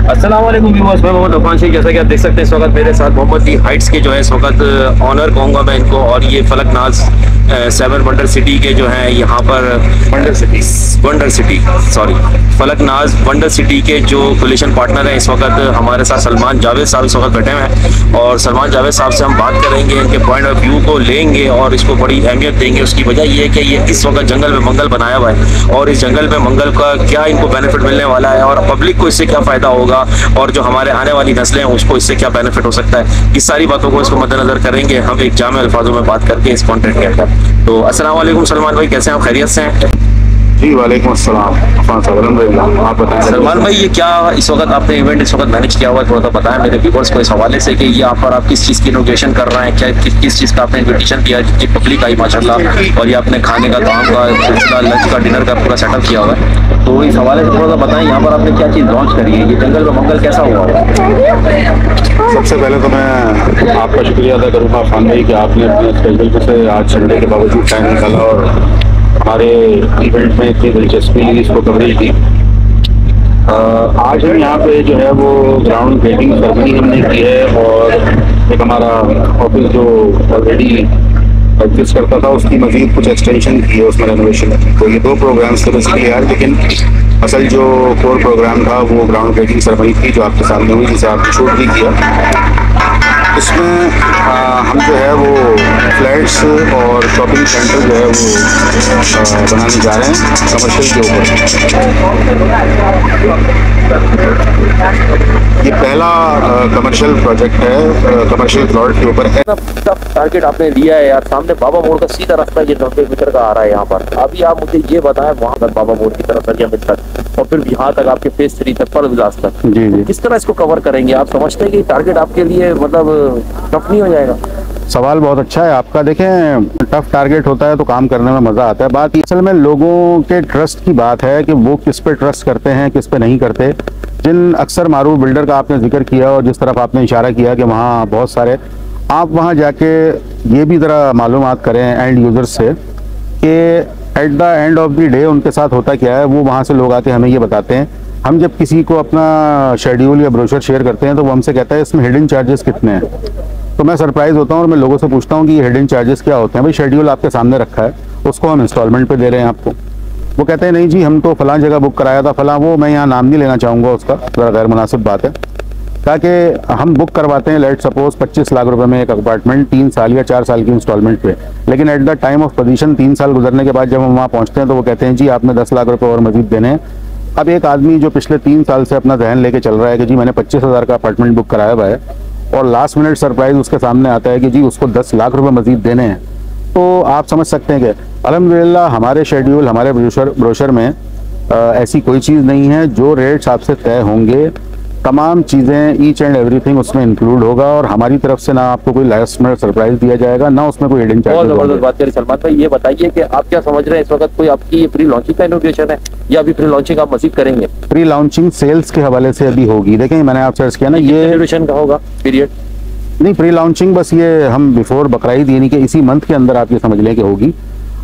अस्सलाम वालेकुम व्यूअर्स, मैं मोहम्मद अफान शेख। जैसा कि आप देख सकते हैं इस वक्त मेरे साथ मोहम्मद दी हाइट्स के जो है इस वक्त ऑनर कहूँगा मैं इनको, और ये फलकनाज 7 वंडर सिटी के जो है यहाँ पर wonder city Falaknaz wonder city के जो कोलिशन पार्टनर हैं इस वक्त हमारे साथ सलमान जावेद साहब इस वक्त बैठे हुए हैं। और सलमान जावेद साहब से हम बात करेंगे, इनके पॉइंट ऑफ व्यू को लेंगे और इसको बड़ी अहमियत देंगे। उसकी वजह ये है कि ये इस वक्त जंगल में मंगल बनाया हुआ है और इस जंगल में मंगल का क्या इनको बेनिफिट मिलने वाला है और पब्लिक को इससे क्या फ़ायदा होगा और जो हमारे आने वाली नस्लें हैं उसको इससे क्या बेनिफिट हो सकता है। इस सारी बातों को इसको मद्देनजर करेंगे हम एक जामे अल्फाजों में बात करके इस कॉन्टेंट के अंदर। तो अस्सलाम वालेकुम सलमान भाई, कैसे हैं आप? खैरियत से हैं? जी वालेकुम अस्सलाम। आप बताएं सलमान भाई, ये क्या इस वक्त आपने इवेंट इस वक्त मैनेज किया हुआ है, थोड़ा सा बताएं मेरे व्यूअर्स को इस हवाले से कि यहाँ पर आप किस चीज़ की इनोवेशन कर रहे हैं, क्या किस चीज़ का आपने इन्विटेशन दिया जितनी पब्लिक आई माशाल्लाह, और ये आपने खाने का काम का सिलसिला लंच का डिनर का पूरा सेटअप किया हुआ है। तो इस हवाले से थोड़ा सा बताएं यहाँ पर आपने क्या चीज़ लॉन्च करी है, ये जंगल में मंगल कैसा हुआ? सबसे पहले तो मैं आपका शुक्रिया अदा करूँगा अफान भाई कि आपने अपने स्केड्यूल से आज संडे के बावजूद टाइम निकाला और हमारे इवेंट में इतनी दिलचस्पी इसको कवरेज दी। आज हम यहाँ पे जो है वो ग्राउंड ब्रेकिंग सेरेमनी हमने की है और एक हमारा ऑफिस जो ऑलरेडी एग्जिस्ट करता था उसकी मजीद कुछ एक्सटेंशन की है, उसमें रेनोवेशन। तो ये 2 प्रोग्राम्स थे बेसिकली यार, लेकिन असल जो कोर प्रोग्राम था वो ग्राउंड ब्रेकिंग सेरेमनी थी जो आपके सामने हुई, जिसे आपने शूट भी किया। इसमें हम जो है वो फ्लैट्स और शॉपिंग सेंटर जो है वो बनाने जा रहे हैं कमर्शियल के ऊपर। ये पहला कमर्शियल प्रोजेक्ट है, कमर्शियल प्लॉट के ऊपर है। टारगेट आपने लिया है यार, सामने बाबा मोड़ का सीधा रास्ता ये 90 मीटर का आ रहा है यहाँ पर। अभी आप मुझे ये बताएं वहाँ तक बाबा मोड़ की तरफ सरिया मिल तक और फिर यहाँ तक आपके फेज 3 तक पर विलास तक, जी जी, किस तरह इसको कवर करेंगे? आप समझते हैं कि टारगेट आपके लिए मतलब टफ नहीं हो जाएगा? सवाल बहुत अच्छा है आपका। देखें, टफ टारगेट होता है तो काम करने में मज़ा आता है। बात असल में लोगों के ट्रस्ट की बात है कि वो किस पे ट्रस्ट करते हैं, किस पे नहीं करते। जिन अक्सर मारूफ बिल्डर का आपने जिक्र किया और जिस तरफ आपने इशारा किया कि वहाँ बहुत सारे, आप वहाँ जाके ये भी ज़रा मालूमात करें एंड यूज़र्स से कि at the end of the day उनके साथ होता क्या है। वो वहाँ से लोग आके हमें ये बताते हैं, हम जब किसी को अपना शेड्यूल या ब्रोशर शेयर करते हैं तो वो हमसे कहता है इसमें हिडन चार्जेस कितने हैं। तो मैं सरप्राइज़ होता हूँ और मैं लोगों से पूछता हूँ कि ये हिडन चार्जेस क्या होते हैं। भाई शेड्यूल आपके सामने रखा है, उसको हम इंस्टॉलमेंट पे दे रहे हैं आपको। वो कहते हैं नहीं जी, हम तो फलां जगह बुक कराया था, फलां, वो मैं यहाँ नाम नहीं लेना चाहूँगा उसका, ज़रा गैर मुनासिब बात है। कहा कि हम बुक करवाते हैं लेट सपोज 25 लाख रुपए में एक अपार्टमेंट 3 साल या 4 साल की इंस्टॉलमेंट पे, लेकिन at the time of position 3 साल गुजरने के बाद जब हम वहाँ पहुँचते हैं तो वो कहते हैं जी आपने 10 लाख रुपए और मजीद देने हैं। अब एक आदमी जो पिछले 3 साल से अपना जहन लेके चल रहा है कि जी मैंने 25,000 का अपार्टमेंट बुक कराया हुआ है और लास्ट मिनट सरप्राइज उसके सामने आता है कि जी उसको 10 लाख रुपए मजीद देने हैं, तो आप समझ सकते हैं कि अल्हम्दुलिल्लाह हमारे शेड्यूल, हमारे ब्रोशर में ऐसी कोई चीज़ नहीं है। जो रेट्स आपसे तय होंगे तमाम चीज़ें ईच एंड एवरीथिंग उसमें इंक्लूड होगा और हमारी तरफ से ना आपको कोई लास्ट मिनट सरप्राइज दिया जाएगा, ना उसमें कोई हिडन चार्ज। बहुत जबरदस्त बात करी सलमान भाई। ये बताइए कि आप क्या समझ रहे हैं इस वक्त, कोई आपकी ये प्री लॉन्चिंग का इनोवेशन है या अभी प्री लॉन्चिंग आप मजीद करेंगे? प्री लॉन्चिंग सेल्स के हवाले से अभी होगी। देखें, मैंने आपसे अर्ज किया ना, ये इनोवेशन का होगा पीरियड नहीं, प्री लॉन्चिंग बस ये हम बिफोर बकरीद यानी कि इसी मंथ के अंदर आप ये समझ लें कि होगी।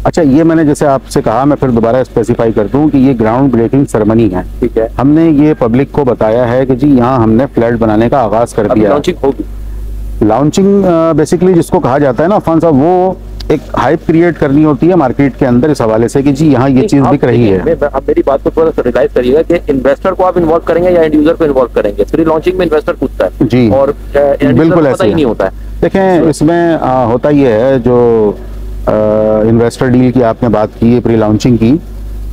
अच्छा, ये मैंने जैसे आपसे कहा, मैं फिर दोबारा स्पेसिफाई कर दूं कि ये ग्राउंड ब्रेकिंग सेरेमनी है, ठीक है। हमने ये पब्लिक को बताया है कि जी यहाँ हमने फ्लैट बनाने का आगाज कर दिया। लॉन्चिंग होगी। लॉन्चिंग बेसिकली जिसको कहा जाता है ना अफान साहब, वो एक हाइप क्रिएट करनी होती है मार्केट के अंदर इस हवाले से कि जी यहाँ ये चीज बिक रही है। अब मेरी बात को थोड़ा सा रियलाइज करिएगा कि इन्वेस्टर को आप इन्वॉल्व करेंगे या एंड यूजर को इन्वॉल्व करेंगे? प्री लॉन्चिंग में इन्वेस्टर पूछता है जी, और बिल्कुल ऐसा ही नहीं होता है। देखें, इसमें होता ये है, जो इन्वेस्टर डील की आपने बात की है प्री लॉन्चिंग की,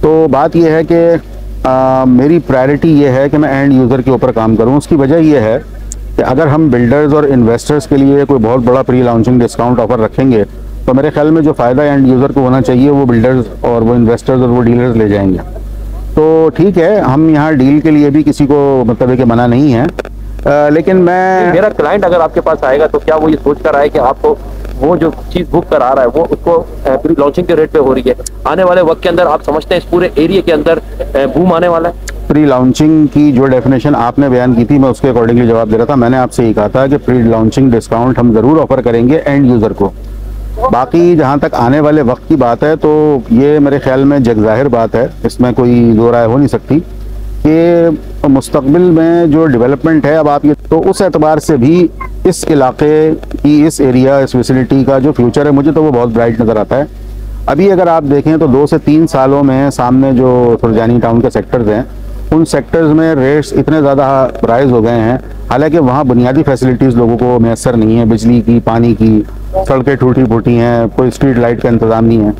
तो बात यह है कि मेरी प्रायोरिटी ये है कि मैं एंड यूज़र के ऊपर काम करूं। उसकी वजह यह है कि अगर हम बिल्डर्स और इन्वेस्टर्स के लिए कोई बहुत बड़ा प्री लॉन्चिंग डिस्काउंट ऑफर रखेंगे तो मेरे ख्याल में जो फ़ायदा एंड यूज़र को होना चाहिए वो बिल्डर्स और वो इन्वेस्टर्स और वो डीलर्स ले जाएंगे। तो ठीक है, हम यहाँ डील के लिए भी किसी को मतलब है कि मना नहीं है, लेकिन मेरा क्लाइंट अगर आपके पास आएगा तो क्या वो ये सोच कर आए कि आपको वो जो चीज बुक करा रहा है वो उसको प्री लॉन्चिंग के रेट पे हो रही है, आने वाले वक्त के अंदर आप समझते हैं इस पूरे एरिया के अंदर बूम आने वाला है? प्री लॉन्चिंग की जो डेफिनेशन आपने बयान की थी मैं उसके अकॉर्डिंगली जवाब दे रहा था। मैंने आपसे ये कहा था कि प्री लॉन्चिंग डिस्काउंट हम ज़रूर ऑफर करेंगे एंड यूज़र को। बाकी जहाँ तक आने वाले वक्त की बात है तो ये मेरे ख्याल में जग जाहिर बात है, इसमें कोई दो राय हो नहीं सकती कि मुस्तकबिल में जो डेवलपमेंट है, अब आप ये तो उस एतबार से भी इस इलाके की, इस एरिया, इस विसिनिटी का जो फ्यूचर है, मुझे तो वो बहुत ब्राइट नज़र आता है। अभी अगर आप देखें तो 2 से 3 सालों में सामने जो सुरजानी टाउन के सेक्टर्स हैं, उन सेक्टर्स में रेट्स इतने ज़्यादा राइज हो गए हैं, हालांकि वहाँ बुनियादी फैसिलिटीज़ लोगों को मैसर नहीं है, बिजली की, पानी की, सड़कें टूटी फूटी हैं, कोई स्ट्रीट लाइट का इंतज़ाम नहीं है।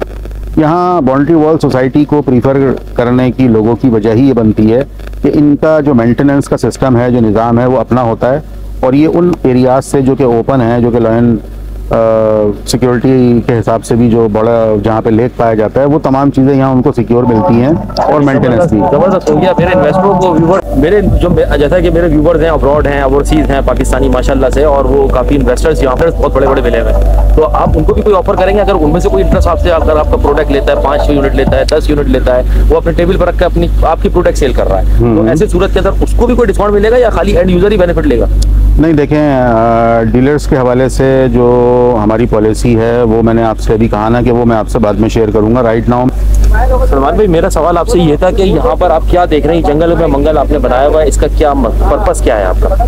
यहाँ बाउंड्री वॉल सोसाइटी को प्रीफर करने की लोगों की वजह ही ये बनती है कि इनका जो मेंटेनेंस का सिस्टम है, जो निज़ाम है, वो अपना होता है, और ये उन एरियाज से जो कि ओपन है, जो कि लॉ एंड सिक्योरिटी के हिसाब से भी जो बड़ा जहाँ पे लेक पाया जाता है, वो तमाम चीज़ें यहाँ उनको सिक्योर मिलती हैं और मेंटेनेंस भी ज़बरदस्त हो गया। मेरे इन्वेस्टरों को, व्यूवर मेरे जो जैसा कि मेरे व्यूवर्स हैं अब्रॉड हैं, ओवरसीज़ हैं, पाकिस्तानी माशाल्लाह से, और वो काफ़ी इन्वेस्टर्स यहाँ पर बहुत बड़े बड़े मिले हुए हैं, तो आप उनको भी कोई ऑफर करेंगे? अगर उनमें से कोई इंटरेस्ट आपसे, अगर आपका प्रोडक्ट लेता है, 5 यूनिट लेता है, 10 यूनिट लेता है, वो अपने टेबल पर रख कर आपकी प्रोडक्ट सेल कर रहा है, तो ऐसे सूरत के अंदर उसको भी कोई डिस्काउंट मिलेगा या खाली एंड यूजर ही बेनिफिट लेगा? नहीं, देखें, डीलर्स के हवाले से जो हमारी पॉलिसी है वो मैंने आपसे अभी कहा ना कि वो मैं आपसे बाद में शेयर करूंगा। राइट नाउ सलमान भाई, मेरा सवाल आपसे ये था कि यहाँ पर आप क्या देख रहे हैं? जंगल में मंगल आपने बनाया हुआ है, इसका क्या पर्पस क्या है आपका?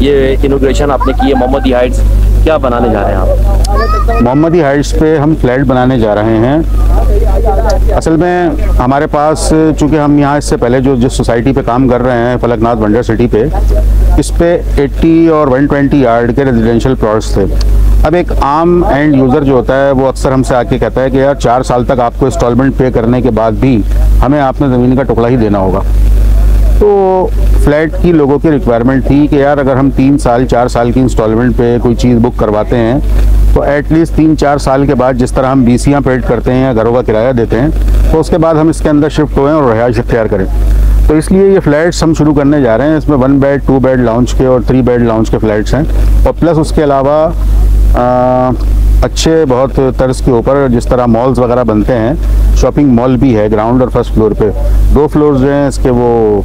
ये इनॉग्रेशन आपने की है मोहम्मदी हाइट्स, क्या बनाने जा रहे हैं आप? मोहम्मदी हाइट्स पे हम फ्लैट बनाने जा रहे हैं। असल में हमारे पास, चूँकि हम यहाँ इससे पहले जो जिस सोसाइटी पे काम कर रहे हैं, फलकनाथ वंडर सिटी पे, इस पे 80 और 120 यार्ड के रेजिडेंशियल प्लॉट्स थे। अब एक आम एंड यूज़र जो होता है वो अक्सर हमसे आके कहता है कि यार 4 साल तक आपको इंस्टॉलमेंट पे करने के बाद भी हमें आपने ज़मीन का टुकड़ा ही देना होगा। तो फ्लैट की लोगों की रिक्वायरमेंट थी कि यार अगर हम 3 साल 4 साल की इंस्टॉलमेंट पे कोई चीज़ बुक करवाते हैं तो एटलीस्ट 3-4 साल के बाद जिस तरह हम बीसियाँ पेड करते हैं या घरों का किराया देते हैं, तो उसके बाद हम इसके अंदर शिफ्ट होएं और रहायश इख्तियार करें। तो इसलिए ये फ्लैट्स हम शुरू करने जा रहे हैं। इसमें 1 बेड 2 बेड लाउंज के और 3 बेड लाउंज के फ्लैट्स हैं, और प्लस उसके अलावा अच्छे बहुत तर्ज के ऊपर जिस तरह मॉल्स वगैरह बनते हैं, शॉपिंग मॉल भी है ग्राउंड और फर्स्ट फ्लोर पे। 2 फ्लोर्स जो हैं इसके वो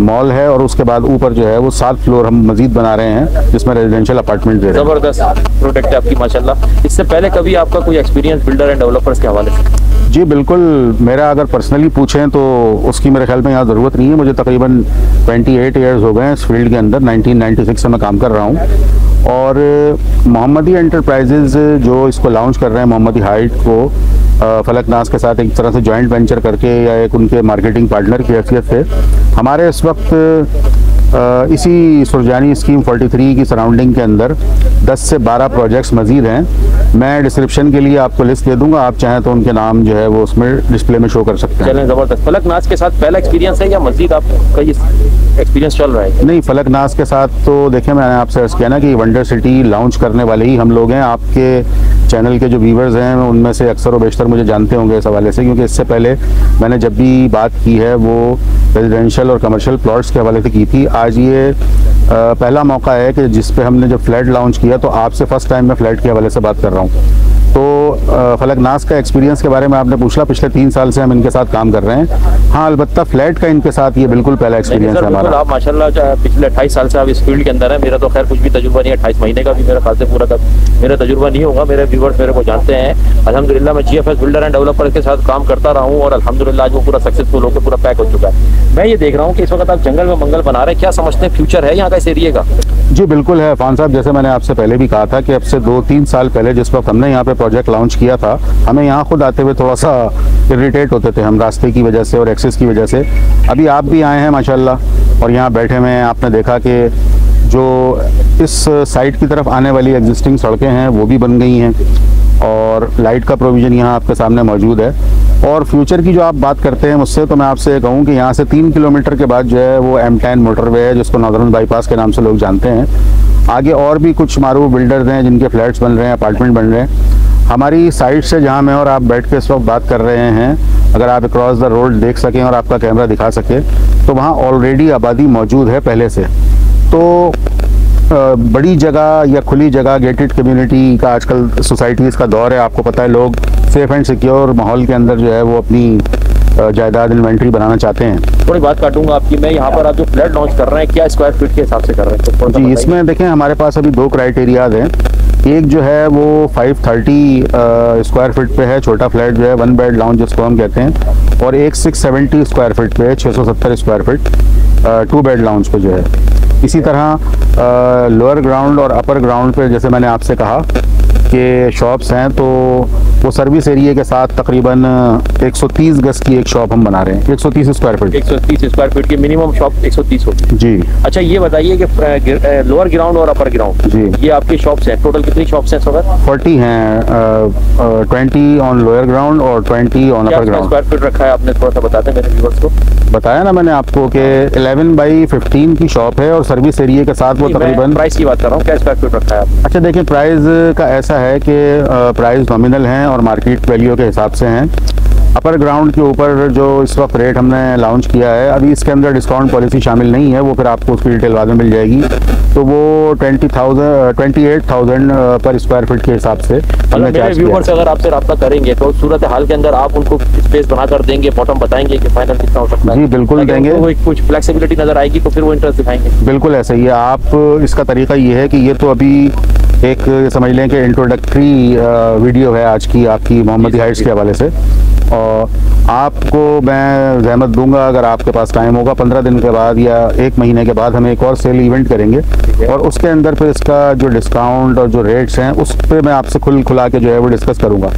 मॉल है, और उसके बाद ऊपर जो है वो 7 फ्लोर हम मजीद बना रहे हैं जिसमें रेजिडेंशियल अपार्टमेंट दे रहे हैं। ज़बरदस्त प्रोडक्ट है आपकी माशाल्लाह। इससे पहले कभी आपका कोई एक्सपीरियंस बिल्डर एंड डेवलपर्स के हवाले से? जी बिल्कुल, मेरा अगर पर्सनली पूछें तो उसकी मेरे ख्याल में यहाँ ज़रूरत नहीं है। मुझे तकरीबन 28 ईयर्स हो गए हैं इस फील्ड के अंदर। 1996 से मैं काम कर रहा हूँ, और मोहम्मदी एंटरप्राइजेज़ जो इसको लॉन्च कर रहे हैं, मोहम्मदी हाइट को फलकनाज के साथ एक तरह से जॉइंट वेंचर करके या एक उनके मार्केटिंग पार्टनर की हैसियत से, हमारे इस वक्त इसी सुरजानी स्कीम 43 की सराउंडिंग के अंदर 10 से 12 प्रोजेक्ट्स मजीद हैं। मैं डिस्क्रिप्शन के लिए आपको लिस्ट दे दूंगा, आप चाहें तो उनके नाम जो है वो उसमें डिस्प्ले में शो कर सकते हैं। चलें, ज़बरदस्त। फलकनाज के साथ पहला एक्सपीरियंस है या मजीद आपका ये एक्सपीरियंस चल रहा है? नहीं, फलकनाज के साथ तो देखिए, मैंने आपसे अर्ज़ किया ना कि वंडर सिटी लॉन्च करने वाले ही हम लोग हैं। आपके चैनल के जो व्यूवर्स हैं उनमें से अक्सर व बेशतर मुझे जानते होंगे इस हवाले से, क्योंकि इससे पहले मैंने जब भी बात की है वो रेजिडेंशियल और कमर्शियल प्लॉट्स के हवाले से की थी। आज ये पहला मौका है कि जिस पे हमने जब फ्लैट लॉन्च किया तो आपसे फ़र्स्ट टाइम मैं फ्लैट के हवाले से बात कर रहा हूँ। तो फलकनाज का एक्सपीरियंस के बारे में आपने पूछा, पिछले 3 साल से हम इनके साथ काम कर रहे हैं। हाँ, अलबत्ता फ्लैट का इनके साथ ये बिल्कुल पहला एक्सपीरियंस है हमारा। आप माशाल्लाह पिछले 28 साल से आप इस फील्ड के अंदर है। मेरा तो खैर कुछ भी तजुर्बा नहीं है, 28 महीने का भी मेरा खास से पूरा का मेरा तजुर्बा नहीं होगा। मेरे व्यूवर्स मेरे को जानते हैं अल्हम्दुलिल्लाह। मैं GFS बिल्डर एंड डेवलपर के साथ काम करता रहा हूँ, और अल्हम्दुलिल्लाह आज वो पूरा सक्सेसफुल होकर पूरा पैक हो चुका है। मैं ये देख रहा हूँ कि इस वक्त आप जंगल में मंगल बना रहे हैं, क्या समझते हैं फ्यूचर है यहाँ का इस एरिया का? जी बिल्कुल है फान साहब, जैसे मैंने आपसे पहले भी कहा था कि अब से 2-3 साल पहले जिस वक्त हमने यहाँ पे प्रोजेक्ट लॉन्च किया था, हमें यहाँ खुद आते हुए थोड़ा सा इरिटेट होते थे हम, रास्ते की वजह से और एक्सेस की वजह से। अभी आप भी आए हैं माशाल्लाह, और यहाँ बैठे हुए हैं। आपने देखा कि जो इस साइड की तरफ आने वाली एग्जिस्टिंग सड़कें हैं वो भी बन गई हैं, और लाइट का प्रोविज़न यहाँ आपके सामने मौजूद है। और फ्यूचर की जो आप बात करते हैं मुझसे, तो मैं आपसे कहूँ कि यहाँ से 3 किलोमीटर के बाद जो है वो M10 मोटरवे है, जिसको नॉर्दर्न बाईपास के नाम से लोग जानते हैं। आगे और भी कुछ मारूफ बिल्डर्स हैं जिनके फ्लैट्स बन रहे हैं, अपार्टमेंट बन रहे हैं। हमारी साइड से जहाँ मैं और आप बैठ के इस वक्त बात कर रहे हैं, अगर आप अक्रॉस द रोड देख सकें और आपका कैमरा दिखा सके, तो वहाँ ऑलरेडी आबादी मौजूद है पहले से। तो बड़ी जगह या खुली जगह, गेटेड कम्युनिटी का आजकल सोसाइटीज़ का दौर है। आपको पता है लोग सेफ़ एंड सिक्योर माहौल के अंदर जो है वो अपनी जायदाद इन्वेंट्री बनाना चाहते हैं। थोड़ी बात काटूंगा आपकी मैं। यहाँ पर आप जो फ्लैट लॉन्च कर रहे हैं क्या स्क्वायर फीट के हिसाब से कर रहे हैं? जी, इसमें देखें हमारे पास अभी 2 क्राइटेरियाज हैं। एक जो है वो 530 स्क्वायर फीट पे है, छोटा फ्लैट जो है, 1 बेड लाउंज जिसको हम कहते हैं, और एक 670 स्क्वायर फीट पे है, 670 स्क्वायर फीट 2 बेड लाउंज पे जो है। इसी तरह लोअर ग्राउंड और अपर ग्राउंड पे जैसे मैंने आपसे कहा कि शॉप्स हैं, तो वो सर्विस एरिया के साथ तकरीबन 130 गज की एक शॉप हम बना रहे हैं, 130 स्क्वायर फीट। 130 स्क्वायर फीट की मिनिमम शॉप 130 होगी जी। अच्छा, ये बताइए कि लोअर ग्राउंड और अपर ग्राउंड जी, ये आपकी शॉप्स हैं, टोटल कितनी शॉप्स हैं इस वक्त? 40 हैं, 20 ऑन लोअर ग्राउंड और 20 on upper ground. Square feet रखा है आपने, थोड़ा सा बताते हैं मेरे व्यूअर्स को। बताया ना मैंने आपको कि 11 बाई 15 की शॉप है और सर्विस एरिया के साथ वो तकरीबन। प्राइस की बात कर रहा हूँ, क्या स्क्वायर फीट रखा है आपने? अच्छा देखिए, प्राइस का ऐसा है कि प्राइस नॉमिनल हैं और मार्केट वैल्यू के हिसाब से हैं। अपर ग्राउंड के ऊपर जो इस वक्त रेट हमने लॉन्च किया है, अभी इसके अंदर डिस्काउंट पॉलिसी शामिल नहीं है, वो फिर आपको उसकी डिटेल बाद में मिल जाएगी। तो वो 28,000 पर स्क्वायर फीट के हिसाब से हमने चार्ज किया है। अगर आपसे रब्ता करेंगे तो सूरत हाल के अंदर आप उनको स्पेस बना कर देंगे, बॉटम बताएंगे कि फाइनल कितना हो सकता है? जी बिल्कुल देंगे। वो कुछ फ्लेक्सिबिलिटी नजर आएगी तो फिर वो इंटरेस्ट दिखाएंगे। बिल्कुल ऐसा ही है। आप इसका तरीका ये है कि ये तो अभी एक समझ लें कि इंट्रोडक्टरी वीडियो है आज की आपकी मोहम्मदी हाइट्स के हवाले से, और आपको मैं जहमत दूंगा, अगर आपके पास टाइम होगा 15 दिन के बाद या 1 महीने के बाद हम एक और सेल इवेंट करेंगे, और उसके अंदर फिर इसका जो डिस्काउंट और जो रेट्स हैं उस पर मैं आपसे खुला के जो है वो डिस्कस करूंगा।